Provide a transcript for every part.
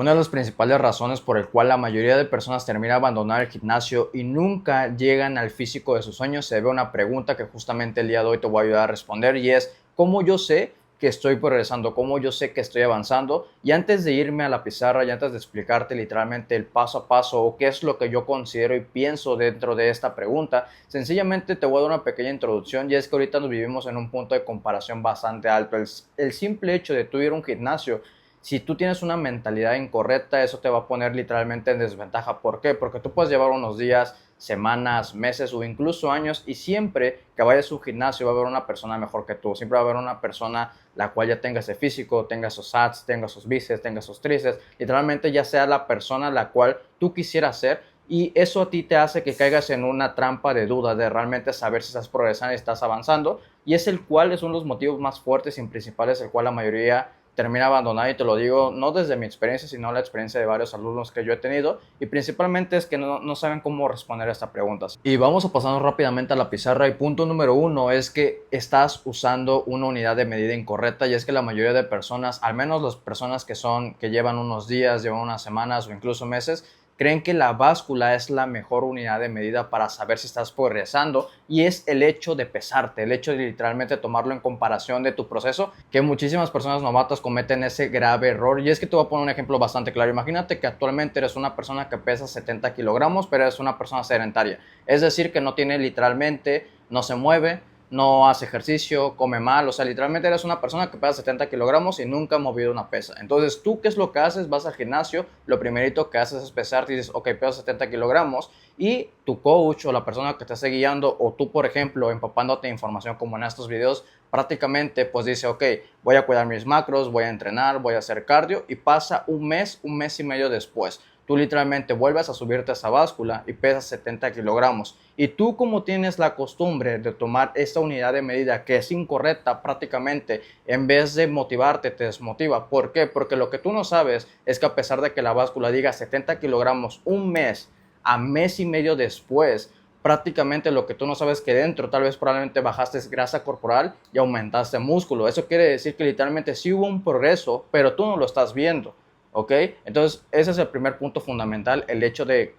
Una de las principales razones por el cual la mayoría de personas termina abandonando el gimnasio y nunca llegan al físico de sus sueños se debe a una pregunta que justamente el día de hoy te voy a ayudar a responder y es ¿cómo yo sé que estoy progresando? ¿Cómo yo sé que estoy avanzando? Y antes de irme a la pizarra y antes de explicarte literalmente el paso a paso o qué es lo que yo considero y pienso dentro de esta pregunta, sencillamente te voy a dar una pequeña introducción y es que ahorita nos vivimos en un punto de comparación bastante alto. El simple hecho de tú ir a un gimnasio, si tú tienes una mentalidad incorrecta, eso te va a poner literalmente en desventaja. ¿Por qué? Porque tú puedes llevar unos días, semanas, meses o incluso años y siempre que vayas a un gimnasio va a haber una persona mejor que tú. Siempre va a haber una persona la cual ya tenga ese físico, tenga esos abs, tenga esos bíceps, tenga esos tríceps. Literalmente ya sea la persona la cual tú quisieras ser y eso a ti te hace que caigas en una trampa de duda de realmente saber si estás progresando y estás avanzando y es el cual es uno de los motivos más fuertes y principales el cual la mayoría termina abandonado y te lo digo no desde mi experiencia, sino la experiencia de varios alumnos que yo he tenido y principalmente es que no saben cómo responder a esta pregunta. Y vamos a pasarnos rápidamente a la pizarra y punto número uno es que estás usando una unidad de medida incorrecta y es que la mayoría de personas, al menos las personas que llevan unos días, llevan unas semanas o incluso meses, creen que la báscula es la mejor unidad de medida para saber si estás progresando y es el hecho de pesarte, el hecho de literalmente tomarlo en comparación de tu proceso, que muchísimas personas novatas cometen ese grave error y es que te voy a poner un ejemplo bastante claro. Imagínate que actualmente eres una persona que pesa 70 kilogramos pero eres una persona sedentaria, es decir que no tiene literalmente, no se mueve, no hace ejercicio, come mal, o sea, literalmente eres una persona que pesa 70 kilogramos y nunca ha movido una pesa. Entonces, ¿tú qué es lo que haces? Vas al gimnasio, lo primerito que haces es pesarte y dices, ok, peso 70 kilogramos y tu coach o la persona que te esté guiando o tú, por ejemplo, empapándote de información como en estos videos, prácticamente pues dice, ok, voy a cuidar mis macros, voy a entrenar, voy a hacer cardio y pasa un mes y medio después. Tú literalmente vuelves a subirte a esa báscula y pesas 70 kilogramos. Y tú como tienes la costumbre de tomar esta unidad de medida que es incorrecta prácticamente, en vez de motivarte, te desmotiva. ¿Por qué? Porque lo que tú no sabes es que a pesar de que la báscula diga 70 kilogramos un mes a mes y medio después, prácticamente lo que tú no sabes es que dentro tal vez probablemente bajaste grasa corporal y aumentaste músculo. Eso quiere decir que literalmente sí hubo un progreso, pero tú no lo estás viendo. ¿Ok? Entonces, ese es el primer punto fundamental, el hecho de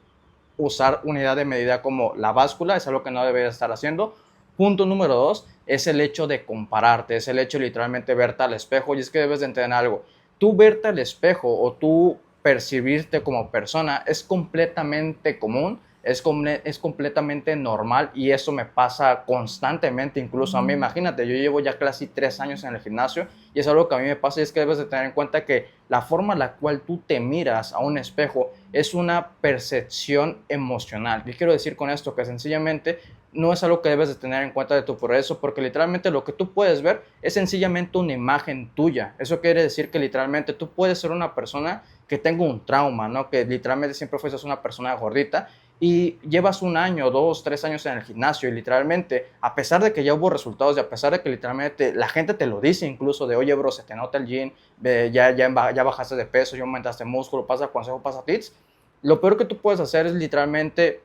usar unidad de medida como la báscula, es algo que no deberías estar haciendo. Punto número dos, es el hecho de compararte, es el hecho de literalmente verte al espejo, y es que debes de entender algo, tú verte al espejo o tú percibirte como persona es completamente común, es completamente normal y eso me pasa constantemente, incluso a mí, imagínate, yo llevo ya casi 3 años en el gimnasio y es algo que a mí me pasa y es que debes de tener en cuenta que la forma en la cual tú te miras a un espejo es una percepción emocional. ¿Qué quiero decir con esto? Que sencillamente no es algo que debes de tener en cuenta de tu progreso porque literalmente lo que tú puedes ver es sencillamente una imagen tuya. Eso quiere decir que literalmente tú puedes ser una persona que tenga un trauma, ¿no? Que literalmente siempre fuiste una persona gordita y llevas un año, 2, 3 años en el gimnasio y literalmente, a pesar de que ya hubo resultados y a pesar de que literalmente la gente te lo dice incluso de, oye, bro, se te nota el gym, ya bajaste de peso, ya aumentaste músculo, pasa consejo, pasa tips, lo peor que tú puedes hacer es literalmente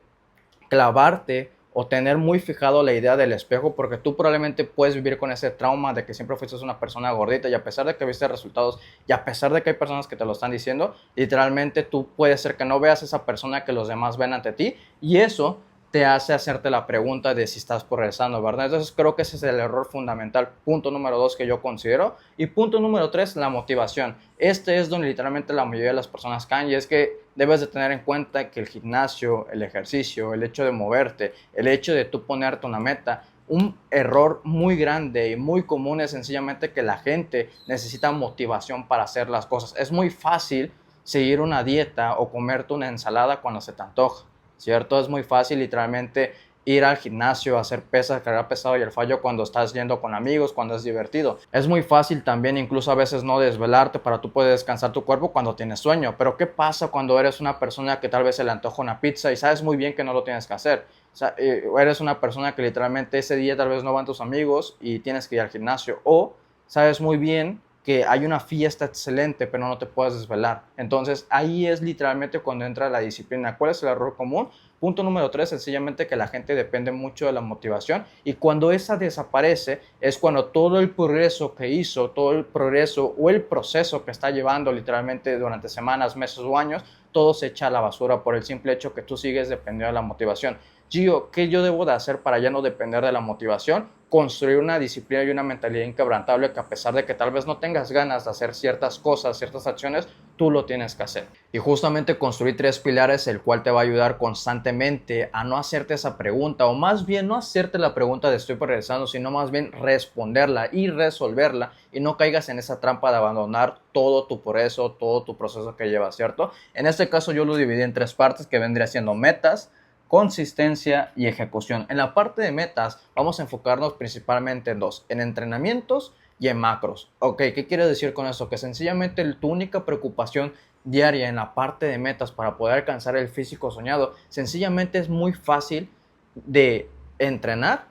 clavarte o tener muy fijado la idea del espejo porque tú probablemente puedes vivir con ese trauma de que siempre fuiste una persona gordita y a pesar de que viste resultados y a pesar de que hay personas que te lo están diciendo, literalmente tú puedes ser que no veas esa persona que los demás ven ante ti y eso te hace hacerte la pregunta de si estás progresando, ¿verdad? Entonces creo que ese es el error fundamental, punto número dos que yo considero. Y punto número tres, la motivación. Este es donde literalmente la mayoría de las personas caen y es que debes de tener en cuenta que el gimnasio, el ejercicio, el hecho de moverte, el hecho de tú ponerte una meta, un error muy grande y muy común es sencillamente que la gente necesita motivación para hacer las cosas. Es muy fácil seguir una dieta o comerte una ensalada cuando se te antoja, ¿cierto? Es muy fácil literalmente ir al gimnasio, hacer pesas, cargar pesado y el fallo cuando estás yendo con amigos, cuando es divertido. Es muy fácil también incluso a veces no desvelarte para tú poder descansar tu cuerpo cuando tienes sueño. Pero ¿qué pasa cuando eres una persona que tal vez se le antoja una pizza y sabes muy bien que no lo tienes que hacer? O sea, eres una persona que literalmente ese día tal vez no van tus amigos y tienes que ir al gimnasio o sabes muy bien que hay una fiesta excelente, pero no te puedes desvelar. Entonces ahí es literalmente cuando entra la disciplina. ¿Cuál es el error común? Punto número 3, sencillamente que la gente depende mucho de la motivación, y cuando esa desaparece es cuando todo el progreso que hizo, todo el progreso o el proceso que está llevando literalmente durante semanas, meses o años, todo se echa a la basura por el simple hecho que tú sigues dependiendo de la motivación. Gio, ¿qué yo debo de hacer para ya no depender de la motivación? Construir una disciplina y una mentalidad inquebrantable que, a pesar de que tal vez no tengas ganas de hacer ciertas cosas, ciertas acciones, tú lo tienes que hacer. Y justamente construir 3 pilares, el cual te va a ayudar constantemente a no hacerte esa pregunta, o más bien no hacerte la pregunta de estoy progresando, sino más bien responderla y resolverla, y no caigas en esa trampa de abandonar todo tu progreso, todo tu proceso que llevas, ¿cierto? En este caso yo lo dividí en 3 partes, que vendría siendo metas, consistencia y ejecución. En la parte de metas vamos a enfocarnos principalmente en 2, en entrenamientos y en macros. Ok, ¿qué quiere decir con eso? Que sencillamente tu única preocupación diaria en la parte de metas para poder alcanzar el físico soñado, sencillamente es muy fácil de entrenar,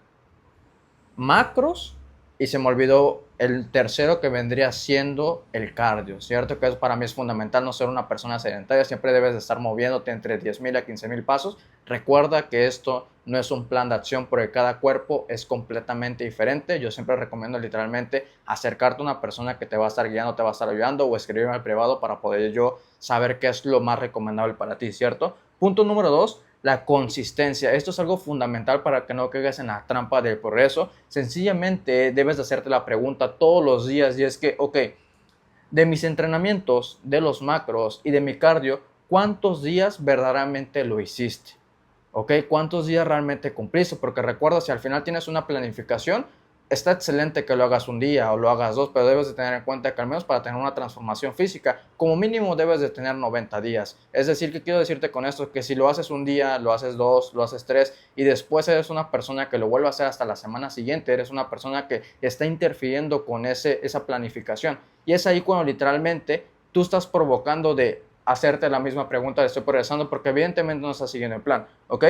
macros, y se me olvidó el tercero, que vendría siendo el cardio, ¿cierto? Que para mí es fundamental no ser una persona sedentaria, siempre debes de estar moviéndote entre 10,000 a 15,000 pasos. Recuerda que esto no es un plan de acción porque cada cuerpo es completamente diferente. Yo siempre recomiendo literalmente acercarte a una persona que te va a estar guiando, te va a estar ayudando, o escribirme al privado para poder yo saber qué es lo más recomendable para ti, ¿cierto? Punto número 2, la consistencia. Esto es algo fundamental para que no caigas en la trampa del progreso. Sencillamente debes de hacerte la pregunta todos los días, y es que, ok, de mis entrenamientos, de los macros y de mi cardio, ¿cuántos días verdaderamente lo hiciste? ¿Ok? ¿Cuántos días realmente cumpliste? Porque recuerda, si al final tienes una planificación, está excelente que lo hagas un día o lo hagas 2, pero debes de tener en cuenta que al menos para tener una transformación física, como mínimo debes de tener 90 días. Es decir, ¿qué quiero decirte con esto? Que si lo haces un día, lo haces 2, lo haces 3, y después eres una persona que lo vuelve a hacer hasta la semana siguiente, eres una persona que está interfiriendo con esa planificación. Y es ahí cuando literalmente tú estás provocando de hacerte la misma pregunta de estoy progresando, porque evidentemente no estás siguiendo el plan, ¿ok?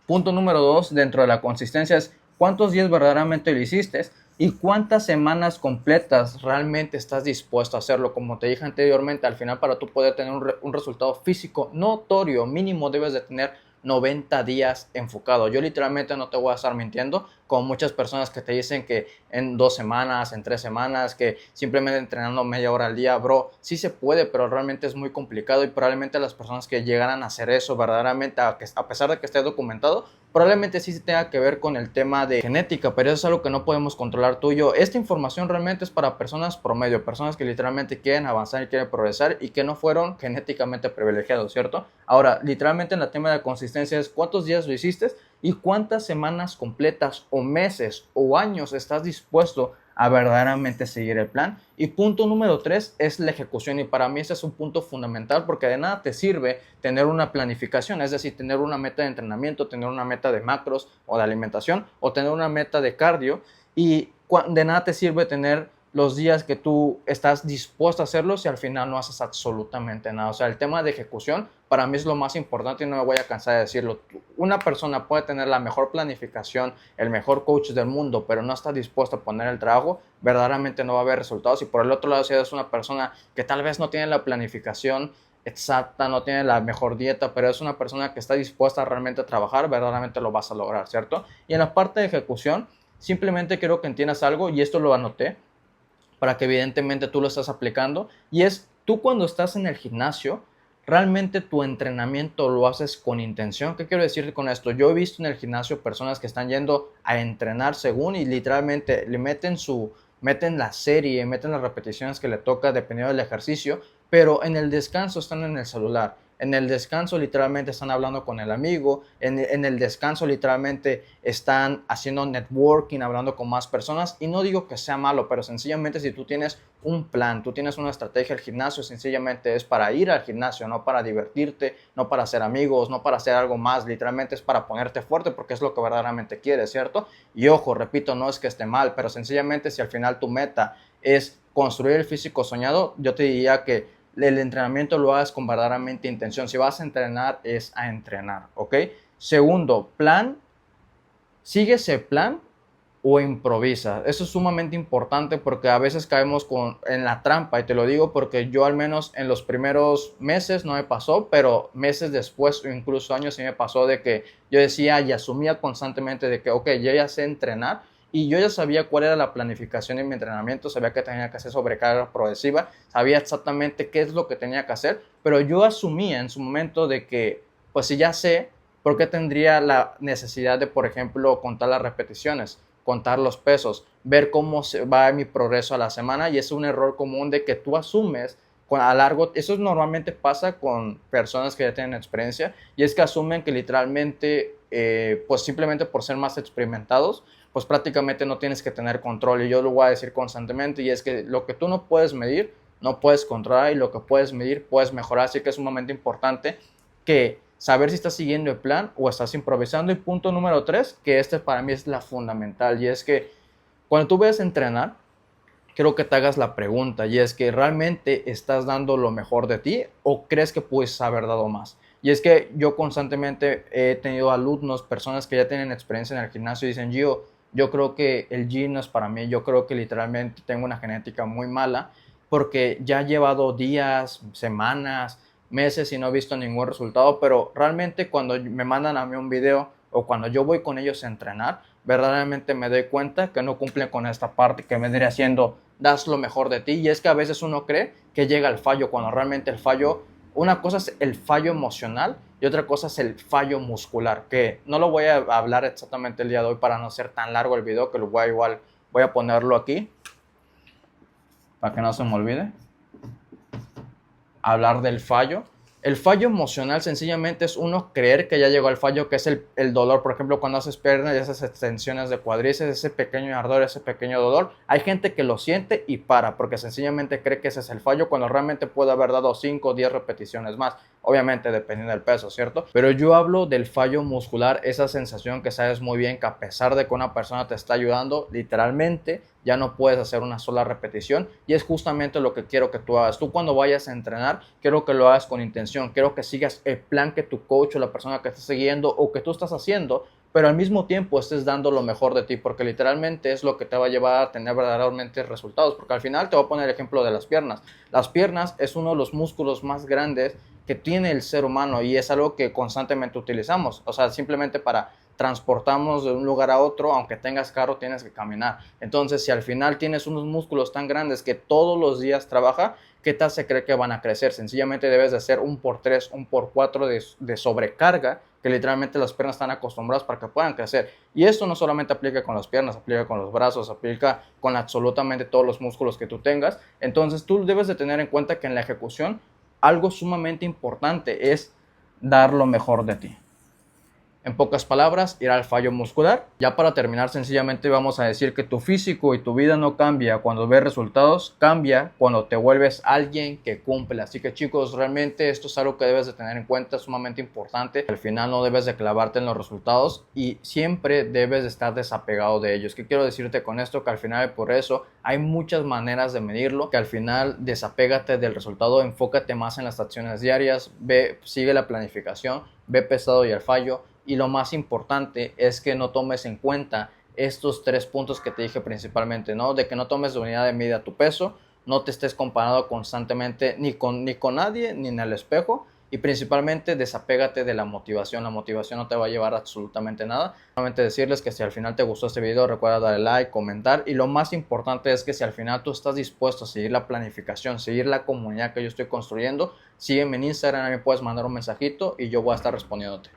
Punto número 2 dentro de la consistencia es cuántos días verdaderamente lo hiciste y cuántas semanas completas realmente estás dispuesto a hacerlo. Como te dije anteriormente, al final, para tú poder tener un resultado físico notorio, mínimo debes de tener 90 días enfocado. Yo literalmente no te voy a estar mintiendo, como muchas personas que te dicen que en 2 semanas, en 3 semanas, que simplemente entrenando media hora al día, bro, sí se puede, pero realmente es muy complicado, y probablemente las personas que llegaran a hacer eso verdaderamente, a pesar de que esté documentado, probablemente sí se tenga que ver con el tema de genética, pero eso es algo que no podemos controlar tú y yo. Esta información realmente es para personas promedio, personas que literalmente quieren avanzar y quieren progresar y que no fueron genéticamente privilegiados, ¿cierto? Ahora, literalmente en el tema de consistencia es cuántos días lo hiciste y cuántas semanas completas o meses o años estás dispuesto a verdaderamente seguir el plan. Y punto número 3 es la ejecución, y para mí ese es un punto fundamental, porque de nada te sirve tener una planificación, es decir, tener una meta de entrenamiento, tener una meta de macros o de alimentación, o tener una meta de cardio, y de nada te sirve tener los días que tú estás dispuesto a hacerlo si al final no haces absolutamente nada. O sea, el tema de ejecución para mí es lo más importante y no me voy a cansar de decirlo. Una persona puede tener la mejor planificación, el mejor coach del mundo, pero no está dispuesto a poner el trabajo, verdaderamente no va a haber resultados. Y por el otro lado, si eres una persona que tal vez no tiene la planificación exacta, no tiene la mejor dieta, pero es una persona que está dispuesta realmente a trabajar, verdaderamente lo vas a lograr, ¿cierto? Y en la parte de ejecución, simplemente quiero que entiendas algo, y esto lo anoté para que evidentemente tú lo estás aplicando, y es tú cuando estás en el gimnasio, realmente tu entrenamiento lo haces con intención. ¿Qué quiero decir con esto? Yo he visto en el gimnasio personas que están yendo a entrenar según, y literalmente le meten la serie, meten las repeticiones que le toca dependiendo del ejercicio, pero en el descanso están en el celular. En el descanso literalmente están hablando con el amigo, en el descanso literalmente están haciendo networking, hablando con más personas, y no digo que sea malo, pero sencillamente si tú tienes un plan, tú tienes una estrategia, el gimnasio sencillamente es para ir al gimnasio, no para divertirte, no para hacer amigos, no para hacer algo más, literalmente es para ponerte fuerte porque es lo que verdaderamente quieres, ¿cierto? Y ojo, repito, no es que esté mal, pero sencillamente si al final tu meta es construir el físico soñado, yo te diría que el entrenamiento lo hagas con verdaderamente intención. Si vas a entrenar, es a entrenar, ¿ok? Segundo, plan, sigue ese plan o improvisa. Eso es sumamente importante porque a veces caemos en la trampa, y te lo digo porque yo al menos en los primeros meses no me pasó, pero meses después o incluso años sí me pasó de que yo decía y asumía constantemente de que, ok, yo ya sé entrenar y yo ya sabía cuál era la planificación de mi entrenamiento, sabía que tenía que hacer sobrecarga progresiva, sabía exactamente qué es lo que tenía que hacer, pero yo asumía en su momento de que, pues si ya sé, ¿por qué tendría la necesidad de, por ejemplo, contar las repeticiones? Contar los pesos, ver cómo se va mi progreso a la semana, y es un error común de que tú asumes a largo, eso normalmente pasa con personas que ya tienen experiencia, y es que asumen que literalmente, pues simplemente por ser más experimentados, pues prácticamente no tienes que tener control, y yo lo voy a decir constantemente, y es que lo que tú no puedes medir, no puedes controlar, y lo que puedes medir, puedes mejorar, así que es un momento importante que saber si estás siguiendo el plan o estás improvisando. Y punto número 3, que este para mí es la fundamental, y es que cuando tú vayas a entrenar, quiero que te hagas la pregunta, y es que ¿realmente estás dando lo mejor de ti o crees que puedes haber dado más? Y es que yo constantemente he tenido alumnos, personas que ya tienen experiencia en el gimnasio y dicen, yo creo que el gym no es para mí, yo creo que literalmente tengo una genética muy mala porque ya he llevado días, semanas, meses y no he visto ningún resultado, pero realmente cuando me mandan a mí un video o cuando yo voy con ellos a entrenar, verdaderamente me doy cuenta que no cumplen con esta parte que vendría siendo das lo mejor de ti. Y es que a veces uno cree que llega al fallo cuando realmente el fallo, una cosa es el fallo emocional y otra cosa es el fallo muscular, que no lo voy a hablar exactamente el día de hoy para no ser tan largo el video, que lo voy a igual, voy a ponerlo aquí para que no se me olvide hablar del fallo. El fallo emocional sencillamente es uno creer que ya llegó al fallo, que es el dolor. Por ejemplo, cuando haces piernas y esas extensiones de cuádriceps, ese pequeño ardor, ese pequeño dolor, hay gente que lo siente y para, porque sencillamente cree que ese es el fallo, cuando realmente puede haber dado 5 o 10 repeticiones más. Obviamente dependiendo del peso, ¿cierto? Pero yo hablo del fallo muscular, esa sensación que sabes muy bien que a pesar de que una persona te está ayudando, literalmente ya no puedes hacer una sola repetición, y es justamente lo que quiero que tú hagas. Tú cuando vayas a entrenar, quiero que lo hagas con intención, quiero que sigas el plan que tu coach o la persona que estés siguiendo o que tú estás haciendo, pero al mismo tiempo estés dando lo mejor de ti, porque literalmente es lo que te va a llevar a tener verdaderamente resultados, porque al final te voy a poner el ejemplo de las piernas. Las piernas es uno de los músculos más grandes que tiene el ser humano y es algo que constantemente utilizamos, o sea, simplemente para transportarnos de un lugar a otro, aunque tengas carro tienes que caminar. Entonces, si al final tienes unos músculos tan grandes que todos los días trabaja, ¿qué tal se cree que van a crecer? Sencillamente debes de hacer un por 3, un por 4 de sobrecarga, que literalmente las piernas están acostumbradas para que puedan crecer. Y esto no solamente aplica con las piernas, aplica con los brazos, aplica con absolutamente todos los músculos que tú tengas. Entonces tú debes de tener en cuenta que en la ejecución algo sumamente importante es dar lo mejor de ti. En pocas palabras, ir al fallo muscular. Ya para terminar, sencillamente vamos a decir que tu físico y tu vida no cambia cuando ves resultados, cambia cuando te vuelves alguien que cumple. Así que chicos, realmente esto es algo que debes de tener en cuenta, es sumamente importante. Al final no debes de clavarte en los resultados y siempre debes de estar desapegado de ellos. ¿Qué quiero decirte con esto? Que al final por eso hay muchas maneras de medirlo, que al final desapégate del resultado, enfócate más en las acciones diarias, sigue la planificación, ve pesado y al fallo. Y lo más importante es que no tomes en cuenta estos 3 puntos que te dije principalmente, ¿no? De que no tomes de unidad de medida tu peso, no te estés comparando constantemente ni con nadie, ni en el espejo, y principalmente desapégate de la motivación. La motivación no te va a llevar a absolutamente nada. Solamente decirles que si al final te gustó este video, recuerda darle like, comentar, y lo más importante es que si al final tú estás dispuesto a seguir la planificación, seguir la comunidad que yo estoy construyendo, sígueme en Instagram, me puedes mandar un mensajito y yo voy a estar respondiéndote.